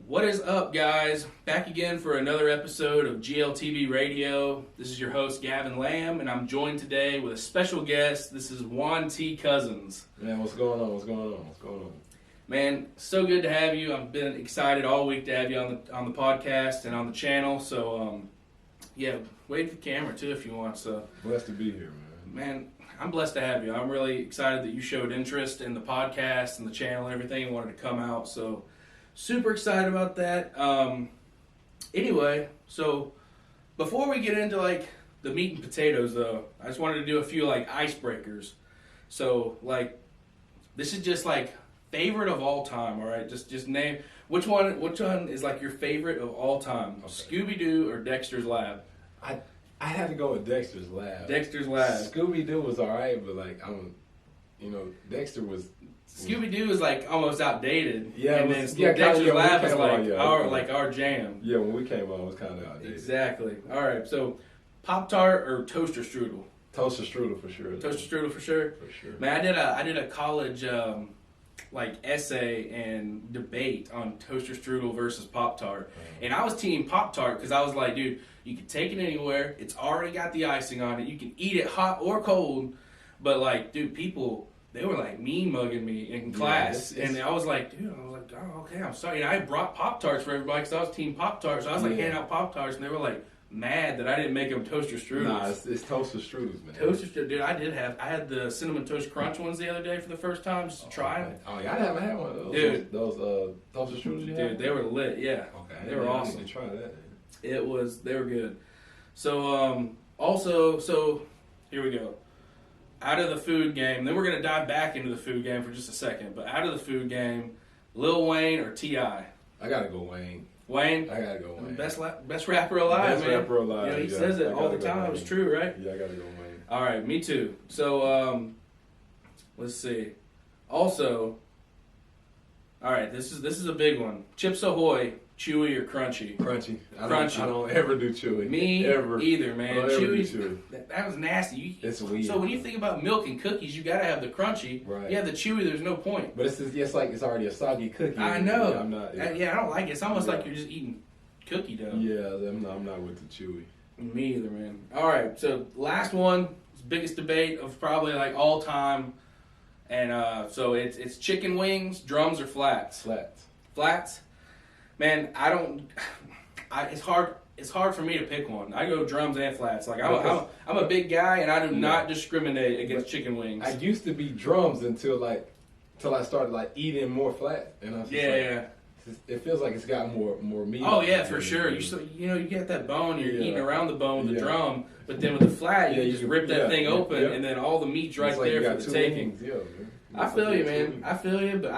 What is up, guys? Back again for another episode of G.L.T.V Radio. This is your host, Gavin Lamb, and I'm joined today with a special guest. This is Juan T. Cousins. Man, what's going on? Man, so good to have you. I've been excited all week to have you on the podcast and on the channel. So, wave the camera too if you want. So, blessed to be here, man. Man, I'm blessed to have you. I'm really excited that you showed interest in the podcast and the channel and everything and wanted to come out. So, super excited about that. Anyway, so before we get into like the meat and potatoes, though, I just wanted to do a few like icebreakers. So, like, this is just like favorite of all time. All right, just name which one is like your favorite of all time. Okay. Scooby-Doo or Dexter's Lab? I had to go with Dexter's Lab. Dexter's Lab. Scooby-Doo was alright, but like Dexter was. Scooby-Doo is like almost outdated. Yeah, and then Dexter's Lab is like our jam. Yeah, when we came on, it was kind of outdated. Exactly. All right, so Pop-Tart or Toaster Strudel? Toaster Strudel for sure. Toaster Strudel for sure. For sure. Man, I did a college like essay and debate on Toaster Strudel versus Pop-Tart, and I was team Pop-Tart because I was like, dude, you can take it anywhere. It's already got the icing on it. You can eat it hot or cold, but like, dude, people. They were like mean mugging me in class, and I was like, oh, okay, I'm sorry. And I brought Pop-Tarts for everybody because I was team Pop-Tarts. So I was like handing out Pop-Tarts, and they were like mad that I didn't make them Toaster Strudels. Nah, it's Toaster Strudels, man. Toaster Strudels, dude. I had the Cinnamon Toast Crunch ones the other day for the first time just to try them. Oh yeah, I haven't had one of those. Dude, those Toaster Strudels you had? Dude, they were lit. Yeah. Okay. They were awesome. I need to try that. They were good. So so here we go. Out of the food game, then we're going to dive back into the food game for just a second. But out of the food game, Lil Wayne or T.I.? I got to go Wayne. Wayne? I got to go Wayne. Best rapper alive, Best man. rapper alive. You know, he says it all the time. Wayne. It's true, right? Yeah, I got to go Wayne. All right, me too. So, let's see. Also, all right, this is a big one. Chips Ahoy, chewy or crunchy? Crunchy. Crunchy. I don't ever do chewy. Me ever. Either, man. Chewy. That was nasty. It's weird. So when you think about milk and cookies, you gotta have the crunchy. Right. You have the chewy. There's no point. But it's like it's already a soggy cookie. I know. Yeah, I'm not. I don't like it. It's almost like you're just eating cookie dough. Yeah, I'm not with the chewy. Me either, man. All right, so last one, biggest debate of probably like all time, and so it's chicken wings, drums or flats. Flats. Man, it's hard for me to pick one. I go drums and flats. Like I'm a big guy, and I do not discriminate against chicken wings. I used to be drums until I started like eating more flat, and I was yeah. It feels like it's got more meat. Oh yeah, for sure. You get that bone. You're eating around the bone with the drum, but then with the flat, you just rip that thing open, and then all the meat's right there for the taking. Yeah, I feel you, man. I feel you, but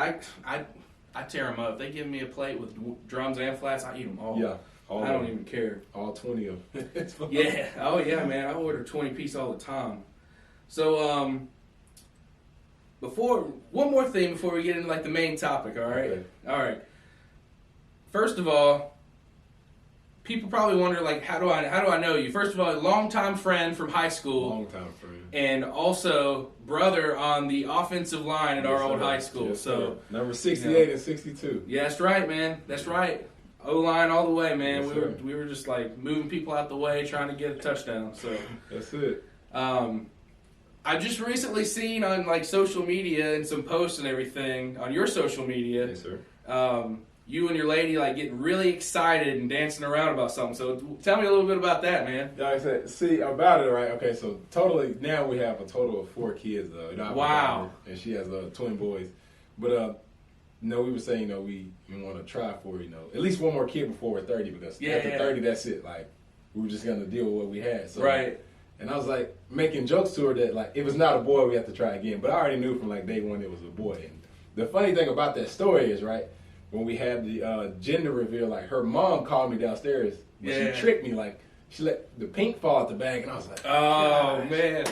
I tear them up. If they give me a plate with drums and flats, I eat them all. Yeah. I don't even care. All 20 of them. Yeah. Oh, yeah, man. I order 20 piece all the time. So, one more thing before we get into like the main topic, all right? Okay. All right. First of all, people probably wonder like, how do I know you? First of all, longtime friend from high school. Longtime friend. And also brother on the offensive line at our old high school. Yes, so number 68 and 62. Yeah, that's right, man. That's right. O-line all the way, man. Yes, we were just like moving people out the way, trying to get a touchdown. So that's it. I've just recently seen on like social media and some posts and everything on your social media. Yes, sir. You and your lady like getting really excited and dancing around about something. So tell me a little bit about that, man. Yeah, like I said, see about it, right? Okay, so totally now we have a total of 4 kids, though. Wow. And she has twin boys, but we were saying we want to try for at least one more kid before we're 30 because after 30 that's it. Like we were just gonna deal with what we had. So, right. And I was like making jokes to her that like if it's not a boy we have to try again. But I already knew from like day one it was a boy. And the funny thing about that story is when we had the gender reveal, like her mom called me downstairs, but she tricked me like she let the pink fall out the bag, and I was like, oh gosh. man.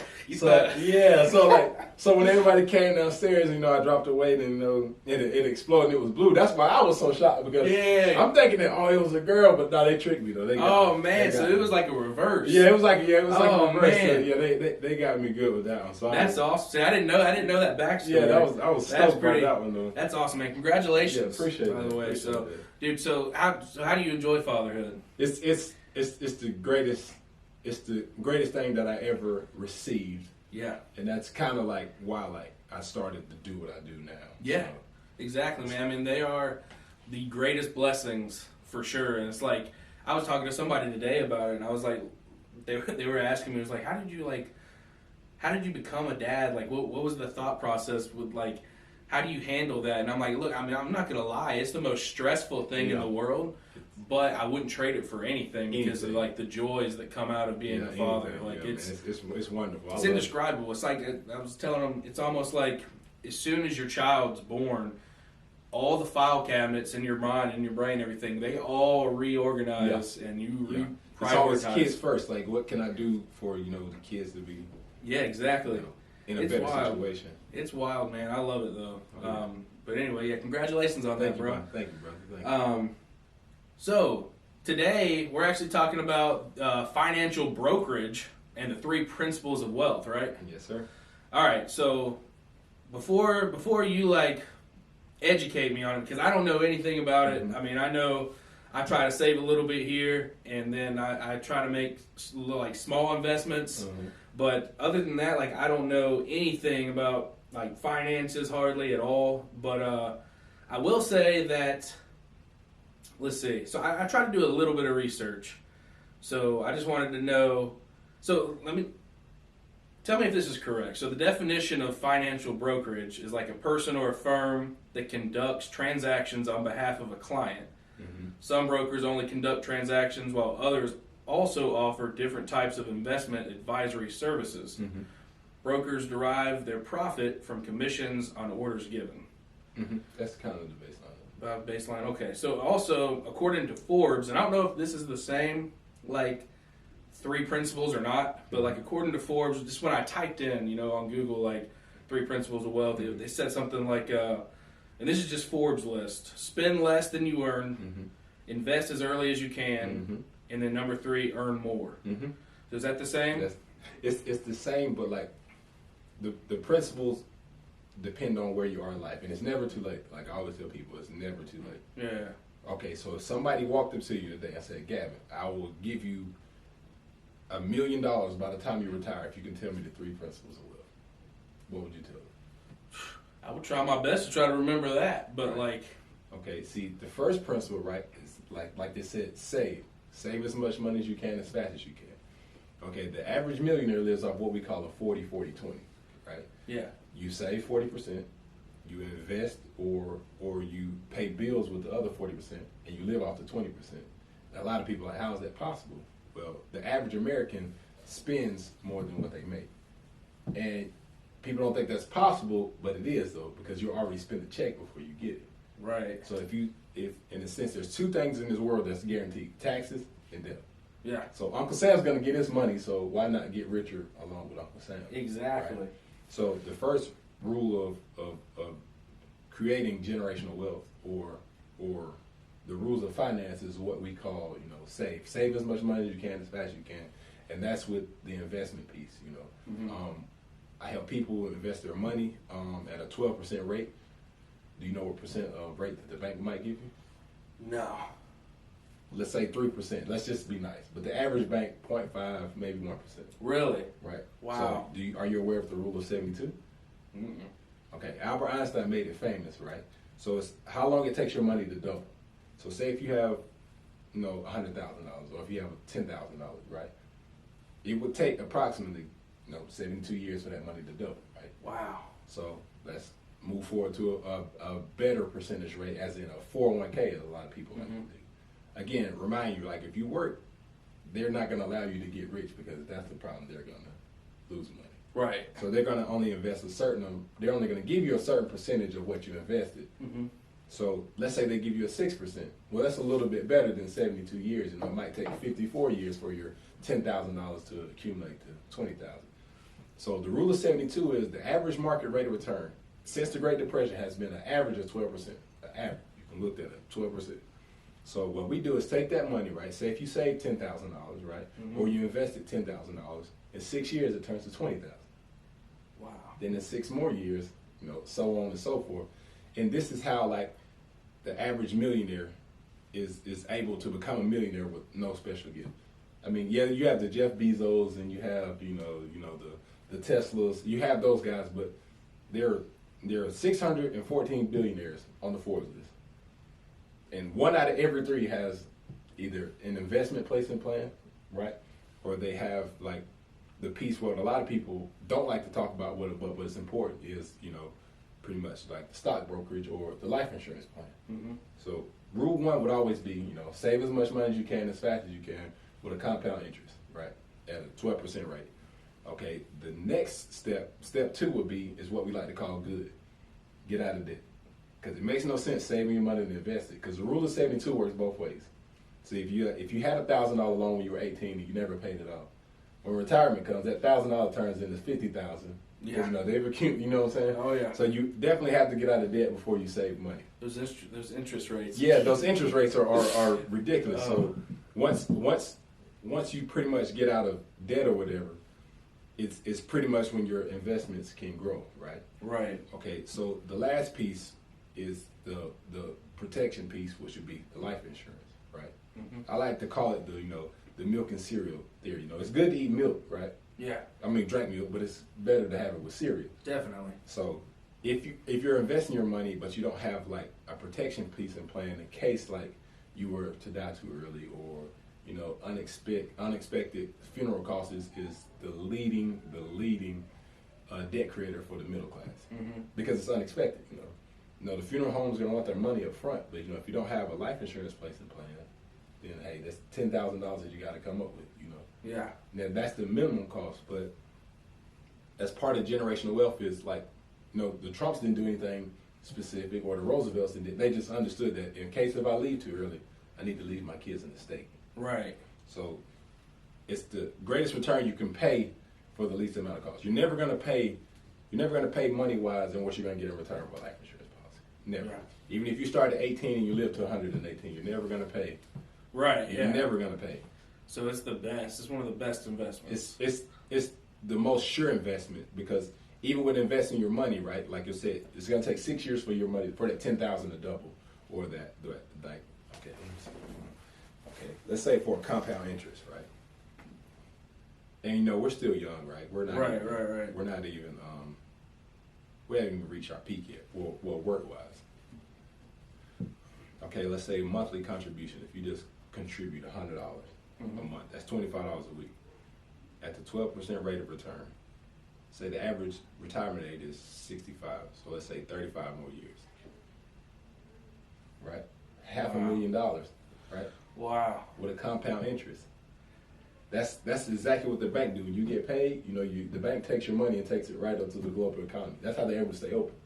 So when everybody came downstairs, I dropped the weight, and it exploded. And it was blue. That's why I was so shocked, because I'm thinking that it was a girl, but no, they tricked me though. It was like a reverse. Yeah, it was like a reverse. Man. So, they got me good with that one. So that's awesome. See, I didn't know that backstory. Yeah, I was stoked about that one though. That's awesome, man. Congratulations. Yeah, appreciate it. By the way, appreciate so that. dude, so how do you enjoy fatherhood? It's the greatest. It's the greatest thing that I ever received. Yeah. And that's kind of like why I started to do what I do now. Yeah. So, exactly, man. I mean, they are the greatest blessings for sure. And it's like, I was talking to somebody today about it, and I was like, they were asking me, it was like, how did you become a dad? Like, what was the thought process with, like, how do you handle that? And I'm like, look, I mean, I'm not going to lie. It's the most stressful thing in the world, but I wouldn't trade it for anything because of, like, the joys that come out of being a father. Like, it's wonderful. It's indescribable. It's like, I was telling them, it's almost like as soon as your child's born, all the file cabinets in your mind and your brain, everything, they all reorganize and you reprioritize. It's always kids first. Like, what can I do for, the kids to be... Yeah, exactly. In a better situation. It's wild, man. I love it, though. Okay. But anyway, congratulations on that, bro. Thank you, brother. Thank you. So, today, we're actually talking about financial brokerage and the 3 principles of wealth, right? Yes, sir. All right, so before you, educate me on it, because I don't know anything about it. I mean, I know I try to save a little bit here, and then I try to make, small investments. But other than that, I don't know anything about, finances hardly at all. But I will say that, let's see. So I tried to do a little bit of research. So I just wanted to know. So tell me if this is correct. So the definition of financial brokerage is like a person or a firm that conducts transactions on behalf of a client. Mm-hmm. Some brokers only conduct transactions, while others also offer different types of investment advisory services. Mm-hmm. Brokers derive their profit from commissions on orders given. Mm-hmm. That's kind of the baseline. Baseline, okay. So also, according to Forbes, and I don't know if this is the same, 3 principles or not, but according to Forbes, just when I typed in, on Google, 3 principles of wealth, they said something like, and this is just Forbes list: spend less than you earn, invest as early as you can, and then number 3, earn more. So is that the same? It's the same, but the principles depend on where you are in life, and it's never too late. Like I always tell people, it's never too late. Yeah. Okay, so if somebody walked up to you today and said, "Gavin, I will give you $1 million by the time you retire if you can tell me the 3 principles of wealth," what would you tell them? I would try my best to try to remember that, but Okay, see, the first principle, right, is like they said, save. Save as much money as you can as fast as you can. Okay, the average millionaire lives off what we call a 40-40-20, right? Yeah. You save 40%, you invest or you pay bills with the other 40%, and you live off the 20%. Now, a lot of people are like, how is that possible? Well, the average American spends more than what they make. And people don't think that's possible, but it is, though, because you already spent a check before you get it. Right. So if in a sense, there's 2 things in this world that's guaranteed: taxes and death. Yeah. So Uncle Sam's going to get his money, so why not get richer along with Uncle Sam? Exactly. Right? So the first rule of creating generational wealth or the rules of finance is what we call, save. Save as much money as you can as fast as you can. And that's with the investment piece, I help people invest their money at a 12% rate. Do you know what percent of rate that the bank might give you? No. Let's say 3%. Let's just be nice. But the average bank, 0.5, maybe 1%. Really? Right. Wow. So are you aware of the rule of 72? Mm-mm. Okay, Albert Einstein made it famous, right? So it's how long it takes your money to double. So say if you have, $100,000, or if you have $10,000, right? It would take approximately, 72 years for that money to double, right? Wow. So let's move forward to a better percentage rate, as in a 401k, as a lot of people like to do. Again, remind you, if you work, they're not going to allow you to get rich, because that's the problem. They're going to lose money. Right. So they're going to only invest they're only going to give you a certain percentage of what you invested. So let's say they give you a 6%. Well, that's a little bit better than 72 years. And it might take 54 years for your $10,000 to accumulate to 20,000. So the rule of 72 is the average market rate of return since the Great Depression has been an average of 12%. An average. You can look at it, 12%. So what we do is take that money, right? Say if you save $10,000, right? Or you invested $10,000, in 6 years it turns to 20,000. Wow. Then in 6 more years, you know, so on and so forth. And this is how like the average millionaire is able to become a millionaire with no special gift. I mean, yeah, you have the Jeff Bezos and you have, you know, the Teslas, you have those guys, but there are 614 billionaires on the Forbes list. And 1 out of every 3 has either an investment placement plan, right? Or they have like the piece what a lot of people don't like to talk about, but what's important is, you know, pretty much like the stock brokerage or the life insurance plan. So rule 1 would always be, you know, save as much money as you can as fast as you can with a compound interest, right? At a 12% rate. Okay, the next step 2 would be, is what we like to call good. Get out of debt. Because it makes no sense saving your money and invest it. Because the rule of 72 works both ways. So if you had a $1,000 loan when you were 18 and you never paid it off, when retirement comes, that $1,000 turns into $50,000. Yeah. You know, they've accumulated, you know what I'm saying? Oh, yeah. So you definitely have to get out of debt before you save money. Those interest rates. Yeah, those interest rates are ridiculous. So once you pretty much get out of debt or whatever, it's pretty much when your investments can grow, right? Right. Okay, so the last piece is the protection piece, which would be the life insurance, right? I like to call it the milk and cereal theory. You know, it's good to eat milk, right? Yeah. I mean, drink milk, but it's better to have it with cereal. Definitely. So if you're investing your money, but you don't have like a protection piece in plan in case like you were to die too early, or you know, unexpected funeral costs is the leading debt creator for the middle class because it's unexpected. You know, the funeral homes are gonna want their money up front, but you know, if you don't have a life insurance placement plan, then hey, that's $10,000 that you got to come up with. You know. Yeah. Now that's the minimum cost, but as part of generational wealth is like, you know, the Trumps didn't do anything specific, or the Roosevelts didn't. They just understood that in case if I leave too early, I need to leave my kids an estate. Right. So it's the greatest return you can pay for the least amount of cost. You're never gonna pay money wise than what you're gonna get in return for a life insurance policy. Never. Right. Even if you start at 18 and you live to 118, you're never gonna pay. Right. You're never gonna pay. So it's the best. It's one of the best investments. It's the most sure investment, because even with investing your money, right? Like you said, it's gonna take 6 years for your money, for that 10,000 to double, or that like okay. Okay, let's say for a compound interest, right? And you know, we're still young, right? We're not right. We're not even we haven't even reached our peak yet. Well, work wise. Okay, let's say monthly contribution. If you just contribute $100 a month, that's $25 a week at the 12% rate of return. Say the average retirement age is 65, so let's say 35 more years. Right? $500,000, right? Wow. With a compound interest. That's exactly what the bank do. When you get paid, you know, the bank takes your money and takes it right up to the global economy. That's how they're able to stay open.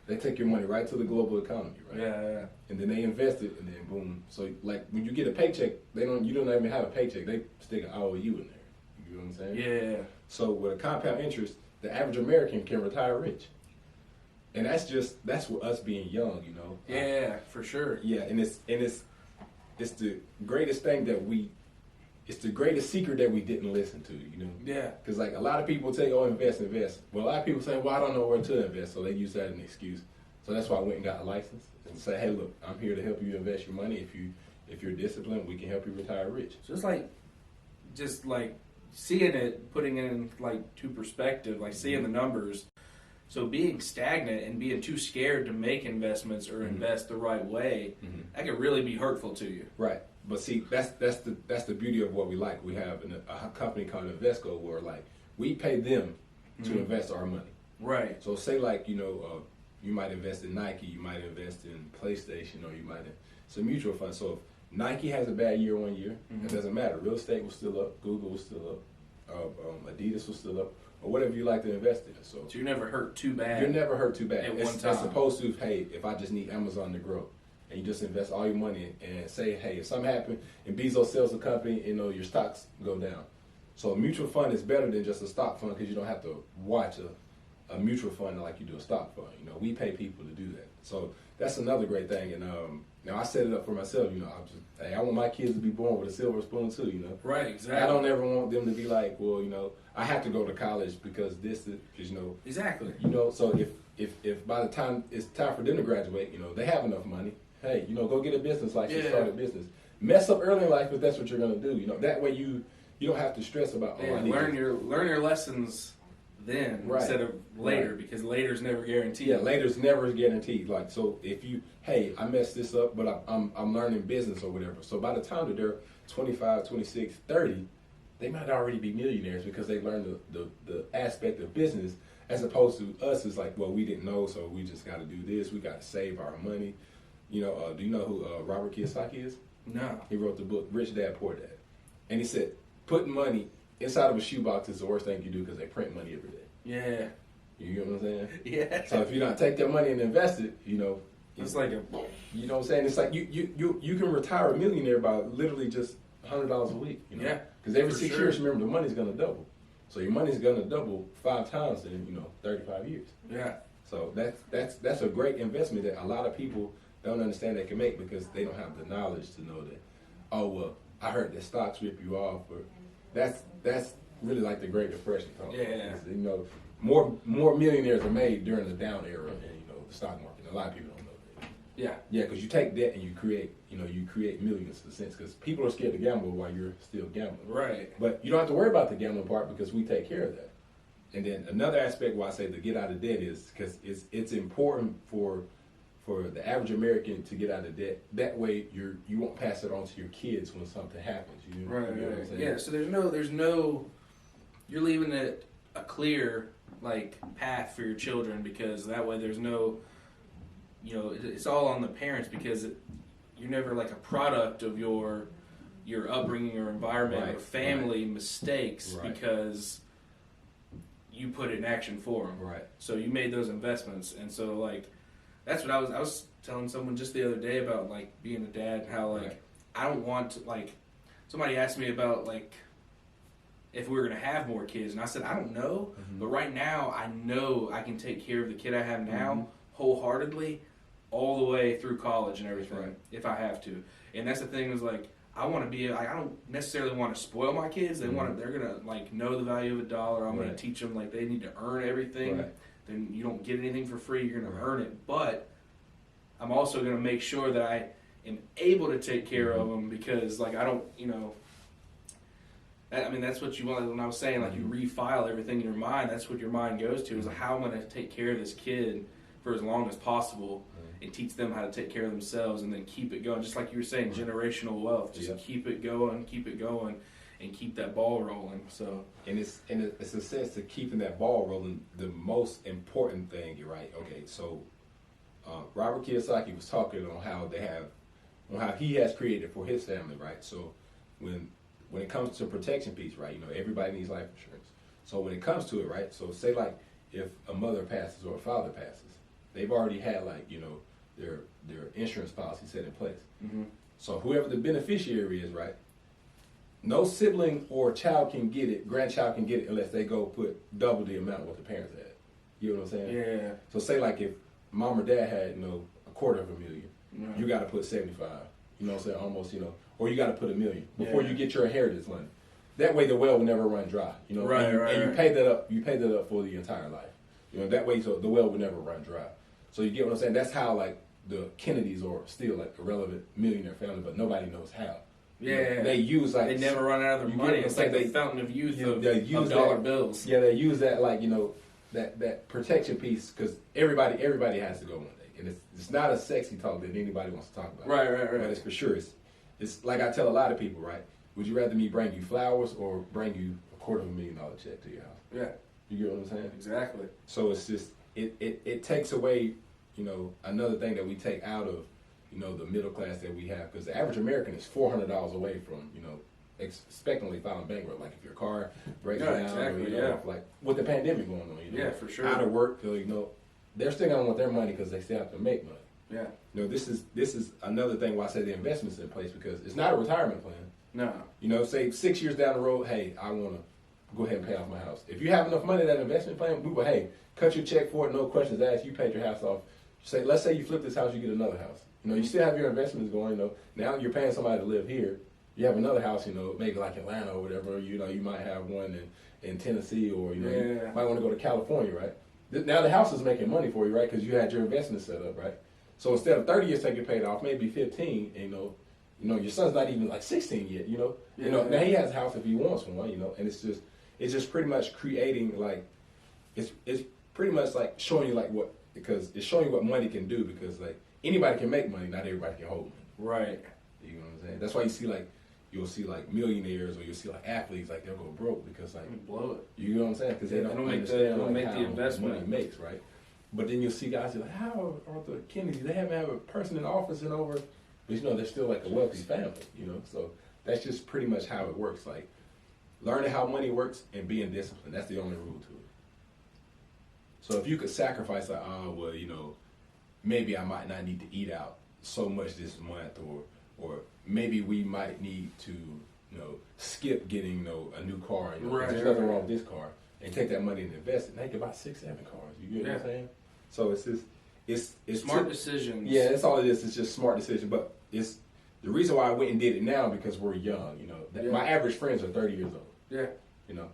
They take your money right to the global economy, right? Yeah. And then they invest it, and then boom. So like when you get a paycheck, you don't even have a paycheck. They stick an IOU in there. You know what I'm saying? Yeah. So with a compound interest, the average American can retire rich. And that's with us being young, you know. Yeah, for sure. Yeah, and it's the greatest thing it's the greatest secret that we didn't listen to, you know. Yeah. Because like a lot of people say, oh, invest. Well, a lot of people say, well, I don't know where to invest, so they use that as an excuse. So that's why I went and got a license and say, hey, look, I'm here to help you invest your money. If you're disciplined, we can help you retire rich. So it's just like seeing it, putting it in like to perspective, like seeing the numbers. So being stagnant and being too scared to make investments or invest the right way, that could really be hurtful to you. Right. But see, that's the beauty of what we like. We have a company called Invesco where like we pay them to invest our money. Right. So say like, you know, you might invest in Nike, you might invest in PlayStation, or you might it's a mutual fund. So if Nike has a bad year 1 year, it doesn't matter. Real estate was still up, Google was still up, Adidas was still up. or whatever you like to invest in. So you're never hurt too bad. you're never hurt too bad. At It's, one time. as opposed to, hey, if I just need Amazon to grow, and you just invest all your money and say, hey, if something happens and Bezos sells the company, you know, your stocks go down. So a mutual fund is better than just a stock fund because you don't have to watch a mutual fund like you do a stock fund. You know, we pay people to do that. So that's another great thing. And now I set it up for myself. You know, I want my kids to be born with a silver spoon too. You know, Right, exactly. I don't ever want them to be like, well, you know, I have to go to college because because you know, Exactly. you know. So if by the time it's time for them to graduate, you know, they have enough money. Hey, you know, go get a business like you started a business. Mess up early in life, but that's what you're gonna do. You know, that way you don't have to stress about. Yeah, learn your lessons then instead of later because later's never guaranteed. Yeah, later's never guaranteed. Like, so if you, hey, I messed this up, but I'm learning business or whatever. So by the time that they're 25, 26, 30, they might already be millionaires because they learned the aspect of business, as opposed to us is like, well, we didn't know, so we just got to do this. We got to save our money. You know, do you know who Robert Kiyosaki is? No. He wrote the book Rich Dad Poor Dad, and he said putting money inside of a shoebox is the worst thing you do because they print money every day. Yeah. You get what I'm saying? Yeah. So if you don't take that money and invest it, you know, It's like you know what I'm saying? It's like you can retire a millionaire by literally just $100 a week. You know? Yeah. Because every For 6 sure. years, remember, the money's going to double. So your money's going to double 5 times in 35 years. Yeah. So that's a great investment that a lot of people don't understand they can make because they don't have the knowledge to know that. Oh well, I heard that stocks rip you off, or that's really like the Great Depression. Yeah. You know, more millionaires are made during the down era than the stock market. A lot of people don't know that. Yeah. Yeah, because you take debt and you create millions in a sense because people are scared to gamble while you're still gambling. Right. But you don't have to worry about the gambling part because we take care of that. And then another aspect why I say to get out of debt is because it's important for the average American to get out of debt. That way you won't pass it on to your kids when something happens. You know what I'm saying? Yeah, so there's no you're leaving it a clear like path for your children because that way there's no it's all on the parents because you're never like a product of your upbringing or environment or family mistakes because you put it in action for them. Right. So you made those investments, and so like that's what I was telling someone just the other day about like being a dad and how like I don't want to, like somebody asked me about like if we were gonna have more kids, and I said I don't know, but right now I know I can take care of the kid I have now wholeheartedly all the way through college and everything if I have to. And that's the thing is like I want to be. I don't necessarily want to spoil my kids. They're gonna like know the value of a dollar. I'm gonna teach them like they need to earn everything. Then you don't get anything for free. You're gonna earn it. But I'm also gonna make sure that I am able to take care of them because like I don't, I mean that's what you want. When I was saying like you refile everything in your mind, that's what your mind goes to is like, how I'm gonna take care of this kid for as long as possible. And teach them how to take care of themselves and then keep it going. Just like you were saying, generational wealth. Just keep it going, and keep that ball rolling. So and it's a sense of keeping that ball rolling. The most important thing, right? Okay, so Robert Kiyosaki was talking on how he has created for his family, right? So when it comes to protection piece, right? Everybody needs life insurance. So when it comes to it, right? So say like if a mother passes or a father passes, they've already had like their insurance policy set in place. So whoever the beneficiary is, right? No sibling or child can get it, grandchild can get it unless they go put double the amount what the parents had. You know what I'm saying? Yeah. So say like if mom or dad had $250,000, you got to put 75. You know what I'm saying? Almost or you got to put $1 million before you get your inheritance money. That way the well will never run dry. And you pay that up. You pay that up for the entire life. That way so the well will never run dry. So you get what I'm saying? That's how like the Kennedys are still like a relevant millionaire family, but nobody knows how. Yeah, they use like they never run out of their money. It's like the fountain of youth of dollar bills. Yeah, they use that like that protection piece because everybody has to go one day, and it's not a sexy talk that anybody wants to talk about. Right. But it's for sure. It's like I tell a lot of people, right? Would you rather me bring you flowers or bring you $250,000 check to your house? Yeah, you get what I'm saying? Exactly. So it's just it takes away another thing that we take out of the middle class that we have because the average American is $400 away from expectantly filing bankrupt. Like if your car breaks Yeah, down, exactly, or, you know, like with the pandemic going on, you know, Yeah, for sure. out of work, so, you know, they're still gonna want their money because they still have to make money. Yeah. You know, this is another thing why I say the investment's in place, because it's not a retirement plan. No. You know, say 6 years down the road, hey, I want to go ahead and pay off my house. If you have enough money in that investment plan, we will, hey, cut your check for it, no questions asked. You paid your house off. Say, let's say you flip this house, you get another house. You know, you still have your investments going. You know, now you're paying somebody to live here. You have another house, you know, maybe like Atlanta or whatever. You know, you might have one in Tennessee, or you know, you might want to go to California, right? Now the house is making money for you, right? Because you had your investment set up, right? So instead of 30 years taking paid off, maybe 15, and, you know, your son's not even like 16 yet. You know, now he has a house if he wants one. You know, and it's just pretty much creating like it's pretty much like showing you like what, because it's showing you what money can do, because like anybody can make money, not everybody can hold money. Right. You know what I'm saying? That's why you'll see like millionaires, or you'll see like athletes, like they'll go broke because like blow it. You know what I'm saying? Because they don't make understand don't make how the investment money makes, right? But then you'll see guys who are like, how are the Kennedys? They haven't had a person in office in over, but you know, they're still like a wealthy family, you know? So that's just pretty much how it works. Like learning how money works and being disciplined. That's the only rule to it. So if you could sacrifice like, oh, well, you know, maybe I might not need to eat out so much this month, or maybe we might need to, you know, skip getting, you know, a new car. You know, right, there's nothing wrong with this car, and take that money and invest it. And they can buy 6, 7 cars. You get what I'm saying? So it's just it's smart decisions. Yeah, that's all it is. It's just smart decision. But it's the reason why I went and did it now, because we're young. You know, my average friends are 30 years old. Yeah. You know,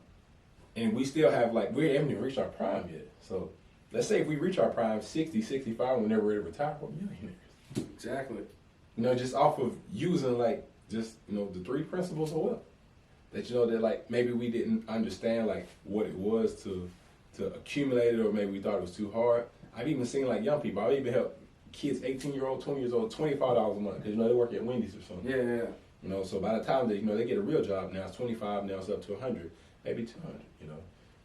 and we still have like, we haven't even reached our prime yet. So let's say if we reach our prime 60, 65, whenever we're ready to retire, we're millionaires. Exactly. You know, just off of using like just, you know, the 3 principles of wealth. That, you know, that like maybe we didn't understand like what it was to accumulate it, or maybe we thought it was too hard. I've even seen like young people. I've even helped kids, 18-year-old, 20 years old, $25 a month, because, you know, they work at Wendy's or something. Yeah. You know, so by the time they, you know, they get a real job, now it's 25, now it's up to 100, maybe 200. You know,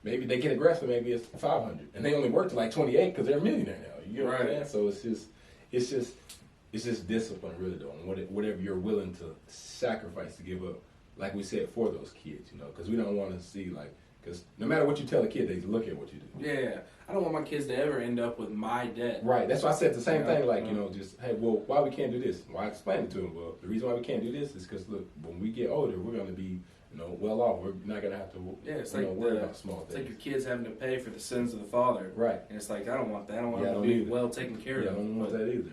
maybe they get aggressive, maybe it's 500, and they only work to like 28 because they're a millionaire now. You know what I'm saying? So it's just discipline, really, though, and whatever you're willing to sacrifice to give up, like we said, for those kids, you know, because we don't want to see like, because no matter what you tell a kid, they look at what you do. Yeah, I don't want my kids to ever end up with my debt. Right. That's why I said the same thing. Like, you know, just, hey, well, why we can't do this? Well, I explained it to them. Well, the reason why we can't do this is because, look, when we get older, we're going to be, you know, well off. We're not going to have to, it's you like know, worry about small things. It's like your kids having to pay for the sins of the father. Right. And it's like, I don't want that. I don't want them to be well taken care of. I don't want that either.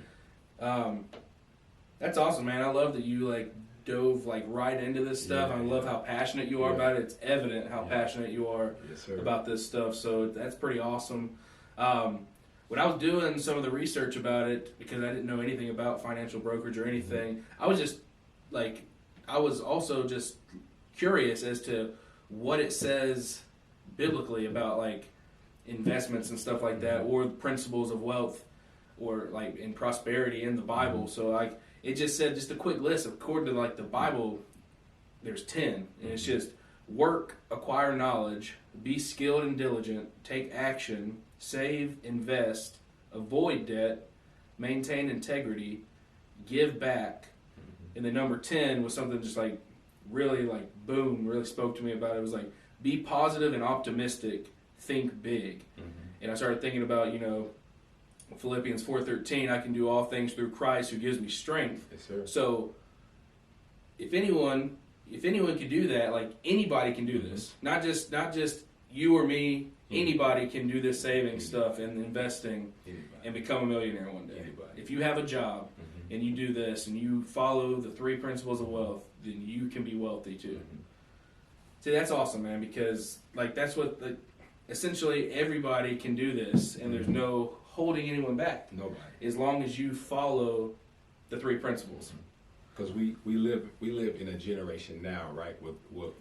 That's awesome, man. I love that you like dove like right into this stuff. I love how passionate you are about it. It's evident how passionate you are about this stuff. So that's pretty awesome. When I was doing some of the research about it, because I didn't know anything about financial brokerage or anything, I was also just curious as to what it says biblically about like investments and stuff like that, or the principles of wealth, or like in prosperity in the Bible. So like, it just said, just a quick list. According to like the Bible, there's 10, and it's just work, acquire knowledge, be skilled and diligent, take action, save, invest, avoid debt, maintain integrity, give back. And the number 10 was something just like really like boom, really spoke to me about it. It was like, be positive and optimistic, think big. And I started thinking about, you know, Philippians 4:13, I can do all things through Christ who gives me strength. Yes, sir. So if anyone can do that, like anybody can do this. Not just you or me, anybody can do this saving stuff and investing and become a millionaire one day. If you have a job and you do this and you follow the 3 principles of wealth, then you can be wealthy too. See, that's awesome, man, because like that's what essentially everybody can do this, and there's no holding anyone back. Nobody. As long as you follow the 3 principles. Because we live in a generation now, right, with what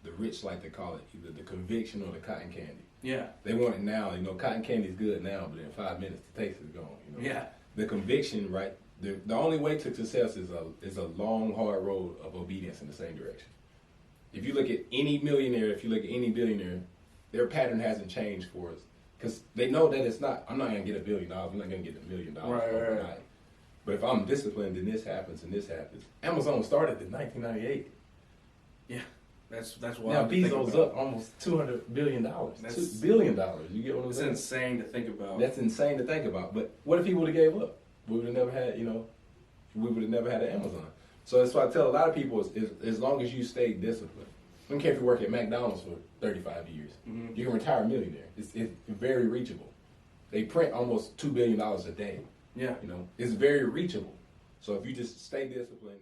the rich like to call it, either the conviction or the cotton candy. Yeah. They want it now. You know, cotton candy's good now, but in 5 minutes the taste is gone. You know? Yeah. The conviction, right, the only way to success is a long, hard road of obedience in the same direction. If you look at any millionaire, if you look at any billionaire, their pattern hasn't changed for us. Because they know that it's not, I'm not going to get $1 billion, I'm not going to get $1 million overnight. Right. But if I'm disciplined, then this happens and this happens. Amazon started in 1998. Yeah, that's wild. Now to think Bezos about. up almost $200 billion. That's- $2 billion. You get what I'm It's saying? insane to think about. That's insane to think about. But what if he would have gave up? We would have never had, we would have never had an Amazon. So that's why I tell a lot of people: is as long as you stay disciplined. I don't care if you work at McDonald's for 35 years, you can retire a millionaire. It's very reachable. They print almost $2 billion a day. Yeah. It's very reachable. So if you just stay disciplined.